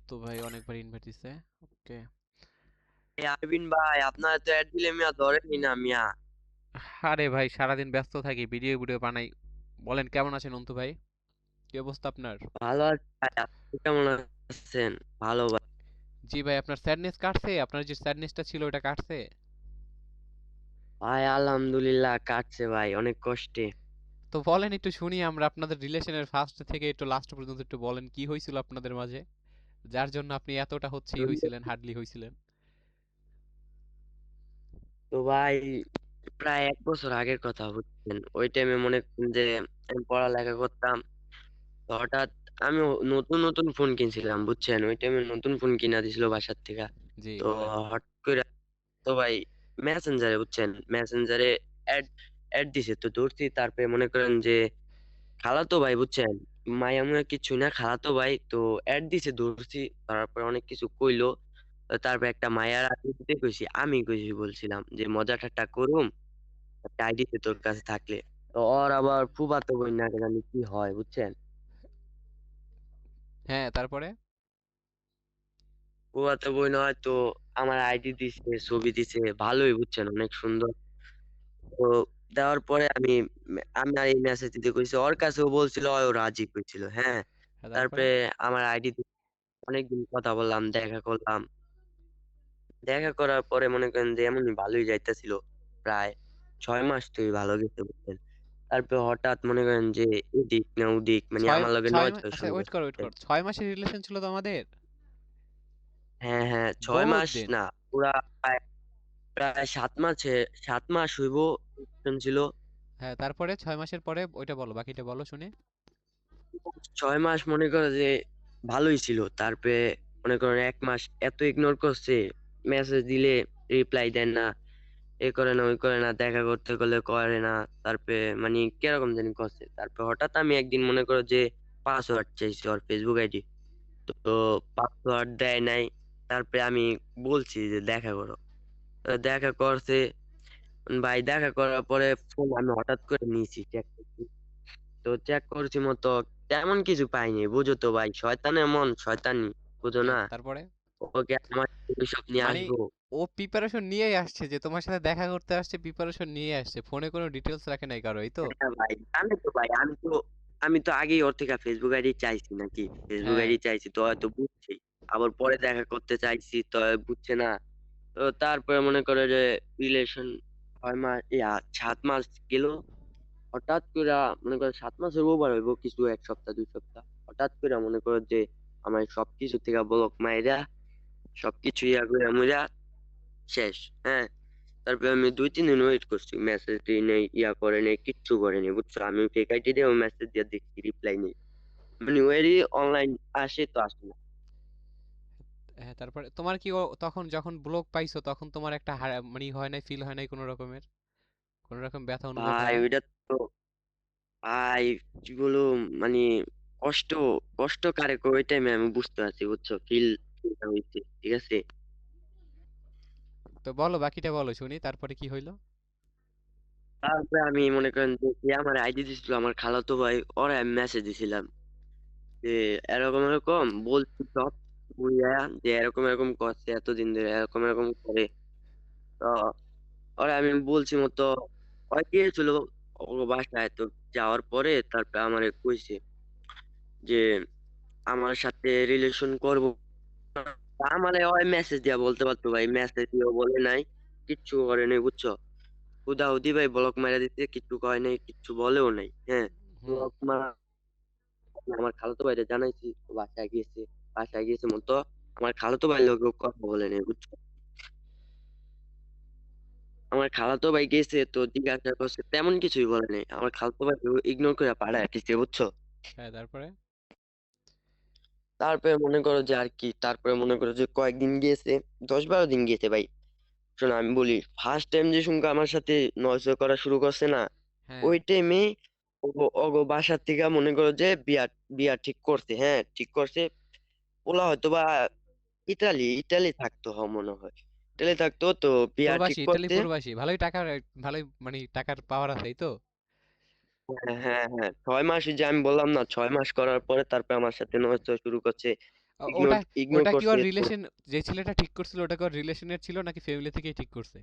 তো ভাই অনেকবার ইনভাইট দিছে। ওকে। আরবিন ভাই, আপনার তো অ্যাড দিলে মিয়া ধরেনি না মিয়া। আরে ভাই সারাদিন ব্যস্ত থাকি, ভিডিও ভিডিও বানাই। বলেন কেমন আছেন অন্তু ভাই? কি অবস্থা আপনার? ভালো আছে ভাই, আপনি কেমন আছেন? ভালো ভাই। জি ভাই, আপনার স্যাডনেস কাটছে? আপনার যে স্যাডনেসটা ছিল ওটা কাটছে? ভাই আলহামদুলিল্লাহ কাটছে ভাই, অনেক কষ্টে। তো বলেন একটু শুনি, আমরা আপনাদের রিলেশনের ফার্স্ট থেকে একটু লাস্ট পর্যন্ত একটু বলেন কি হয়েছিল আপনাদের মাঝে, যার জন্য আপনি এতটা হচ্ছেই হয়েছিলেন, হার্ডলি হয়েছিলেন। তো ভাই, প্রায় 1 বছর আগের কথা, বুঝছেন? ওই টাইমে মনে করেন যে আমি পড়ালেখা করতাম। তো হঠাৎ আমি নতুন নতুন ফোন কিনছিলাম, বুঝছেন? ওই টাইমে নতুন ফোন কিনা দিছিল বাসার থেকে। জি তো বলেন। হঠাৎ করে, তো ভাই মেসেঞ্জারে, বুঝছেন, মেসেঞ্জারে অ্যাড অ্যাড দিছে, তো ধরছি। তারপরে মনে করেন যে খালাতো ভাই, বুঝছেন, মায়া মুয়া কিছু না, খালাতো ভাই তো অ্যাড দিছে, ধরছি। তারপর অনেক কিছু কইলো। তো তারপর একটা মায়ার আইডি দিতে কইছি, আমি কইছি, বলছিলাম যে মজা ঠাট্টা করুম, একটা আইডি তোর কাছে থাকলে। তো ওর আবার ফুফাতো বোন না জানি কি হয়, বুঝছেন? হ্যাঁ, তারপরে? ফুফাতো বোন হয় তো আমার আইডি দিছে, ছবি দিছে, ভালোই, বুঝছেন, অনেক সুন্দর। তো দেওয়ার পরে আমি আর এই মেসেজ দিতে কইছি, ওর কাছেও বলছিল, ও রাজি কইছিল, হ্যাঁ। হ্যাঁ, তারপরে? তারপরে আমার আইডি অনেকদিন কথা বললাম, দেখা করলাম। দেখা করার পরে মনে করেন যে এমনই ভালোই যাইতেছিল। প্রায় 6 মাস তুই ভালো গেছে, বুঝছেন। তারপর হঠাৎ মনে করেন যে এদিক না ওদিক, মানে ছয় আমার লগে ছয় নয় মাস? ছয় আচ্ছা, শুরু ওয়েট করছে, কর ওয়েট বুঝছেন? কর, 6 মাসের রিলেশন ছিল তো আমাদের? হ্যাঁ হ্যাঁ, 6 মাস বহুত দিন। না, পুরা প্রায় প্রায় 7 মাসে, 7 মাস হইব ছিল। হ্যাঁ, তারপরে 6 মাসের পরে ওইটা বলো, বাকিটা বলো শুনি। 6 মাস মনে করো যে ভালোই ছিল। তারপরে মনে করেন 1 মাস এত ইগনোর করছে, মেসেজ দিলে রিপ্লাই দেন না, এ করে না ওই করে না, দেখা করতে গেলে করে না। তারপরে মানে কিরকম জানি করছে। তারপর হঠাৎ আমি একদিন মনে করো যে পাসওয়ার্ড চাইছি ওর ফেসবুক আইডি, তো পাসওয়ার্ড দেয় নাই। তারপরে আমি বলছি যে দেখা করো, তো দেখা করছে। ভাই দেখা করার পরে ফোন আমি হঠাৎ করে নিয়েছি, চেক করছি। তো চেক করছি মতো তেমন কিছু পাইনি, বুঝো তো ভাই, শয়তানের মন শয়তানি, বুঝো না? হ্যাঁ, তারপরে? ওকে আমার সব নিয়ে মানে আসবো। ও প্রিপারেশন নিয়েই আসছে যে তোমার সাথে দেখা করতে আসছে, প্রিপারেশন নিয়ে আসছে, ফোনে কোনো ডিটেলস রাখে নাই কারো, এই তো? হ্যাঁ ভাই, জানি তো ভাই, আমি তো আগেই ওর থেকে ফেসবুক আইডি চাইছি, নাকি ফেসবুক হ্যাঁ। আইডি চাইছি, তো হয়তো বুঝছি। আবার পরে দেখা করতে চাইছি তো বুঝছে না। তো তারপরে মনে করে যে রিলেশন 6 মাস, 7 মাস গেল। হঠাৎ করে মনে করো 7 মাসের ওভার হইব কিছু, 1 সপ্তাহ 2 সপ্তাহ। হঠাৎ করে মনে করো যে আমার সবকিছু থেকে ব্লক মাইরা, সবকিছু ইয়া করে মুইরা শেষ, হ্যাঁ। তারপরে আমি 2-3 দিন ওয়েট করছি, মেসেজ দিই নেই, ইয়া করে নেই, কিচ্ছু করেনি, বুঝছো। আমি ফেক আইডি দিয়ে মেসেজ দিয়ে দেখছি, রিপ্লাই নেই, মানে ওয়েরই অনলাইন আসে তো আসে না। হ্যাঁ, তারপরে তোমার কি তখন যখন ব্লক পাইছো তখন তোমার একটা মানে হয় নাই, ফিল হয় নাই কোনো রকমের, কোনো রকম ব্যথা অনুভব হয় ভাই নাই? ওইটা তো, ভাই কি বলবো, মানে কষ্ট, কষ্ট কারে কো, ওই টাইমে আমি বুঝতে পারছি, বুঝছো, ফিল হইছে, ঠিক আছে। তো বলো, বাকিটা বলো শুনি, তারপরে কি হইলো? তারপরে আমি মনে করেন যে যে আমার আইডি দিছিল আমার খালাতো ভাই, ওরা আমি মেসেজ দিছিলাম যে এরকম এরকম বলছি সব বুঝা, যে এরকম এরকম করছে, এতদিন ধরে এরকম এরকম করে। তো ওরা আমি বলছি মতো, ওই গিয়েছিল ওর বাসায়। তো যাওয়ার পরে তারপরে আমারে কইছে যে আমার সাথে রিলেশন করবো না। আমারে ওই মেসেজ দিয়া বলতে পারতো ভাই, মেসেজ দিয়েও বলে নাই, কিচ্ছু করে নাই, বুঝছো। হুদাহুদি ভাই ব্লক মারা দিতে, কিচ্ছু কয় নাই, কিচ্ছু বলেও নাই, হ্যাঁ। হুম। ব্লক মারা, আমার খালাতো ভাইরে জানাইছি, ও বাসায় গিয়েছে। বাসায় গিয়েছে মতো, আমার খালাতো ভাই লোক কথা বলে নেই, বুঝছো। আমার খালাতো ভাই গেছে তো জিজ্ঞাসা করছে, তেমন কিছুই বলে নাই। আমার খালাতো ভাই ইগনোর করে পাড়ায় দিচ্ছে, বুঝছো। হ্যাঁ, তারপরে? তারপরে মনে করো যে আর কি, তারপরে মনে করো যে কয়েকদিন গিয়েছে, 10-12 দিন গিয়েছে ভাই। শোনো আমি বলি, ফার্স্ট টাইম যে শুনকে আমার সাথে নজর করা শুরু করছে না, হ্যাঁ। ওই টাইমে ওগো ওগো বাসার থেকে মনে করো যে বিয়া বিয়া ঠিক করছে, হ্যাঁ ঠিক করছে। ওলা হয়তো বা ইটালি থাকতো, মনে হয় ইটালি থাকতো, তো বিয়া ঠিক প্রবাসী, ইতালি করতে। প্রবাসী, ভালোই টাকার, ভালোই মানে টাকার পাওয়ার আছে, এই তো? হ্যাঁ হ্যাঁ হ্যাঁ, 6 মাস, ওই যে আমি বললাম না, 6 মাস করার পরে তারপরে আমার সাথে নজর শুরু করছে। ইগনোর ওটা ইগনোর ওটা কি করছে ওর তো। রিলেশন, যে ছেলেটা ঠিক করছিল ওটা কি ওর রিলেশনের ছিল নাকি ফ্যামিলি থেকেই ঠিক করছে?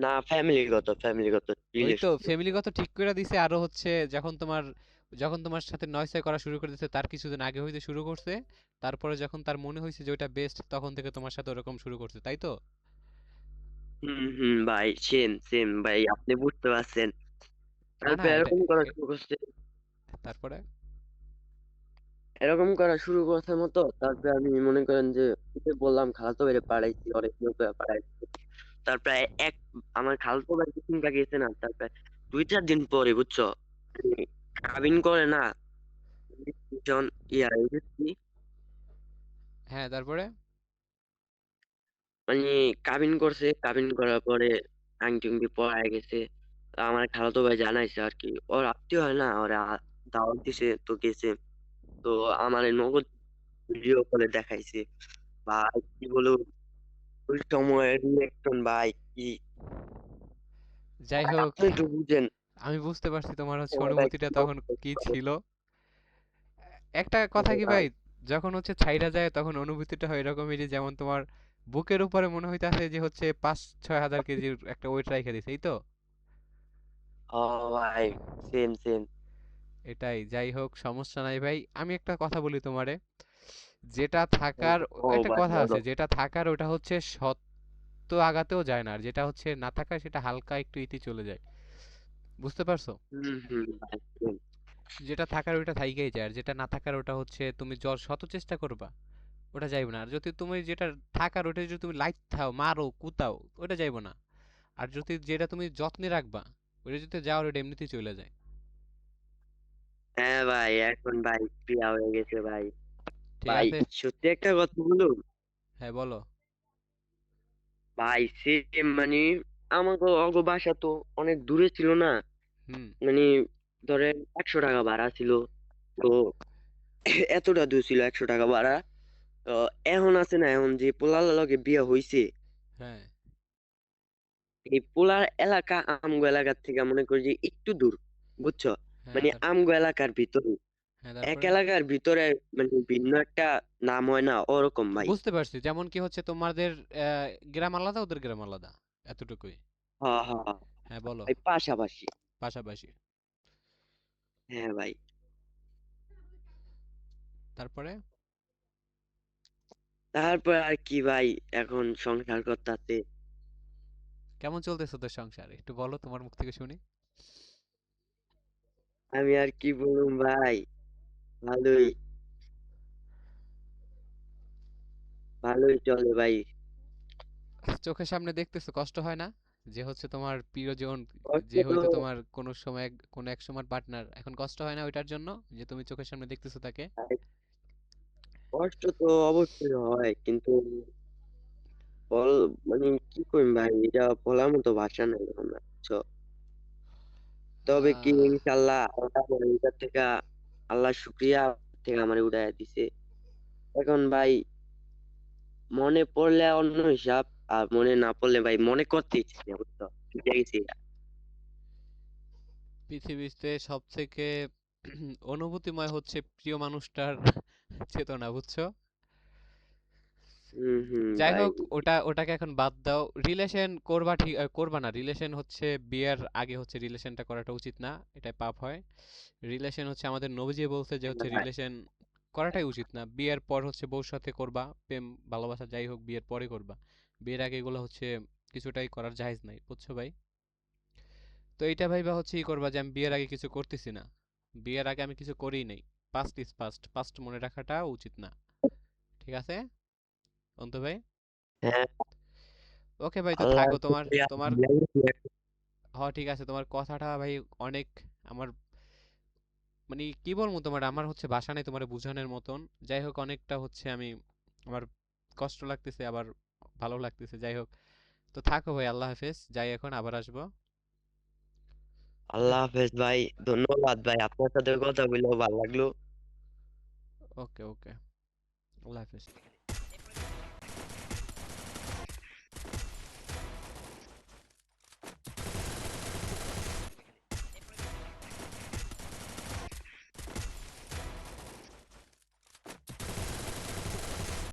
না, ফ্যামিলিগত ওই তো রিলেশন। ফ্যামিলিগত ঠিক করে দিছে, আরো হচ্ছে যখন তোমার সাথে নয়ছয় করা শুরু করে দিছে তার কিছুদিন আগে হইতে শুরু করছে, তারপরে যখন তার মনে হয়েছে যে ওটা বেস্ট তখন থেকে তোমার সাথে ওরকম শুরু করছে, তাই তো? হুম ভাই, সেম সেম ভাই, আপনি বুঝতে পারছেন। না না তারপর এটা এরকম করা এ- শুরু করছে, তারপরে এরকম করা শুরু করছে মতো। তারপরে আমি মনে করেন যে ওই যে বললাম খালাতো ভাইরে পাঠাইছি, অনেক লোক পাঠাইছি। তারপরে এক আমার খালাতো ভাই চিন্তা গেছে না, তারপরে 2-4 দিন পরে বুঝছো, মানে কাবিন করে না, জন ইয়া বুঝছি, হ্যাঁ তারপরে মানে কাবিন করছে, কাবিন করার পরে আংটি উংটি পরায় গেছে। তা আমার খালাতো ভাই জানাইছে আর কি, ওর আত্মীয় হয় না, ওরা দাওয়াত দিছে তো গেছে। তো আমার নগদ ভিডিও কলে দেখাইছে ভাই, কি বলবো ওই সময়ের রিয়েকশন ভাই, কি যাই ভাই হোক, আপনি তো বুঝেন আমি বুঝতে পারছি তোমার হচ্ছে সময়টা অনুভূতিটা কি তখন কি অবস্থা ছিল। ছিল। একটা কথা কি ভাই ভাই, যখন হচ্ছে ছাইরা যায় তখন অনুভূতিটা হয় এরকমই, যে যেমন তোমার বুকের উপরে মনে হইতাছে যে হচ্ছে 5-6 হাজার কেজির একটা ওয়েট রাইখা দিছে, এই তো? ও ভাই, সেম সেম। এটাই, যাই হোক সমস্যা নাই ভাই, আমি একটা কথা বলি তোমারে, যেটা থাকার, ও একটা ভাই কথা বলো। আছে, যেটা থাকার ওটা হচ্ছে সত্য আগাতেও যায় না, আর যেটা হচ্ছে না থাকার সেটা হালকা একটু ইতি চলে যায়, বুঝতে পারছো? ভাই same। যেটা থাকার ওটা থাইকাই যায়, আর যেটা না থাকার ওটা হচ্ছে তুমি শত চেষ্টা করবা ওটা যাইবে না, আর যদি তুমি যেটা থাকার ওটা যদি তুমি লাইট থাও মারো কুতাও ওটা যাইবে না, আর যদি যেটা তুমি যত্নে রাখবা ওটা যদি যাওয়ার ওটা এমনিতেই চলে যায়। হ্যাঁ ভাই, এখন ভাই প্রিয়া হয়ে গেছে ভাই। ঠিক ভাই আছে। সত্যি একটা কথা বলুন হ্যাঁ বলো। ভাই, সেম মানে আমাকে অগ বাসা তো অনেক দূরে ছিল না, হুম। মানে ধরেন 100 টাকা ভাড়া ছিল তো, এতটা দূর ছিল 100 টাকা ভাড়া। তো এখন আছে না, এখন যে পোলার লগে বিয়ে হইছে, হ্যাঁ এই পোলার এলাকা আমগো এলাকার থেকে মনে করি যে একটু দূর, বুঝছো, হ্যাঁ মানে আমগো এলাকার ভিতরে, হ্যাঁ এক তারপরে এলাকার ভিতরে, মানে ভিন্ন একটা নাম হয় না ওরকম ভাই। বুঝতে পারছি, যেমন কি হচ্ছে তোমাদের গ্রাম আলাদা ওদের গ্রাম আলাদা, এতটুকুই। হ্যাঁ হ্যাঁ হ্যাঁ, হ্যাঁ বলো। ভাই পাশাপাশি। পাশাপাশি। হ্যাঁ ভাই। তারপরে তারপর আর কি ভাই, এখন সংসার করতেছে। কেমন চলতেছে তোর সংসার, একটু বলো তোমার মুখ থেকে শুনি। আমি আর কি বলুম ভাই, ভালোই, ভালোই চলে ভাই। চোখের সামনে দেখতেছো কষ্ট হয় না, যে হচ্ছে তোমার প্রিয়জন, কষ্ট যে তো, হয়তো তোমার কোনো সময় কোনো এক সময় পার্টনার, এখন কষ্ট হয় না ওইটার জন্য, যে তুমি চোখের সামনে দেখতেছো তাকে? কষ্ট তো অবশ্যই হয়, কিন্তু বল, মানে কি কইম ভাই, এটা বলার মতো ভাষা নাই আমার, বুঝছো। তবে কি আহ, ইনশাল্লাহ আল্লাহ আমার এটা থেকে, আল্লাহ শুক্রিয়া থেকে আমার উঠাইয়া দিছে। এখন ভাই মনে পড়লে অন্য হিসাব, আর মনে না পড়লে ভাই মনে করতে ইচ্ছে নেই, বুঝছো, বুঝে গেছি। পৃথিবীতে সব থেকে অনুভূতিময় হচ্ছে প্রিয় মানুষটার চেতনা, বুঝছো? যাই ভাই। হোক, ওটাকে এখন বাদ দাও, রিলেশন করবা ঠিক করবা না, রিলেশন হচ্ছে বিয়ের আগে হচ্ছে রিলেশনটা করাটা উচিত না, এটা পাপ হয়। রিলেশন হচ্ছে আমাদের নবীজি বলছে যে হচ্ছে ভাই রিলেশন করাটাই উচিত না, বিয়ের পর হচ্ছে বউর সাথে করবা প্রেম ভালোবাসা যাই হোক বিয়ের পরে করবা, বিয়ের আগে এগুলো হচ্ছে কিছুটাই করার জায়েজ নাই, বুঝছো ভাই? তো এইটা ভাইবা হচ্ছে ই করবা যে আমি বিয়ের আগে কিছু করতেছি না, বিয়ের আগে আমি কিছু করিই নাই, পাস্ট ইজ পাস্ট, পাস্ট মনে রাখাটা উচিত না, ঠিক আছে অন্ত ভাই? হ্যাঁ, ওকে ভাই, তো আল্লাহর থাকো তোমার শুকরিয়া তোমার ভুলে গেছি এখন। ঠিক আছে, তোমার কথাটা ভাই অনেক আমার, মানে কি বলবো তোমার, আমার হচ্ছে ভাষা নেই তোমার বোঝানোর মতন। যাই হোক অনেকটা হচ্ছে আমি, আমার কষ্ট লাগতেছে আবার ভালো লাগতেছে, যাই হোক। তো থাকো ভাই, আল্লাহ হাফেজ, যাই এখন, আবার আসবো। ওকে। আল্লাহ হাফেজ ভাই, ধন্যবাদ ভাই, আপনার সাথে কথা বলেও ভালো লাগলো। ওকে ওকে। আল্লাহ হাফেজ।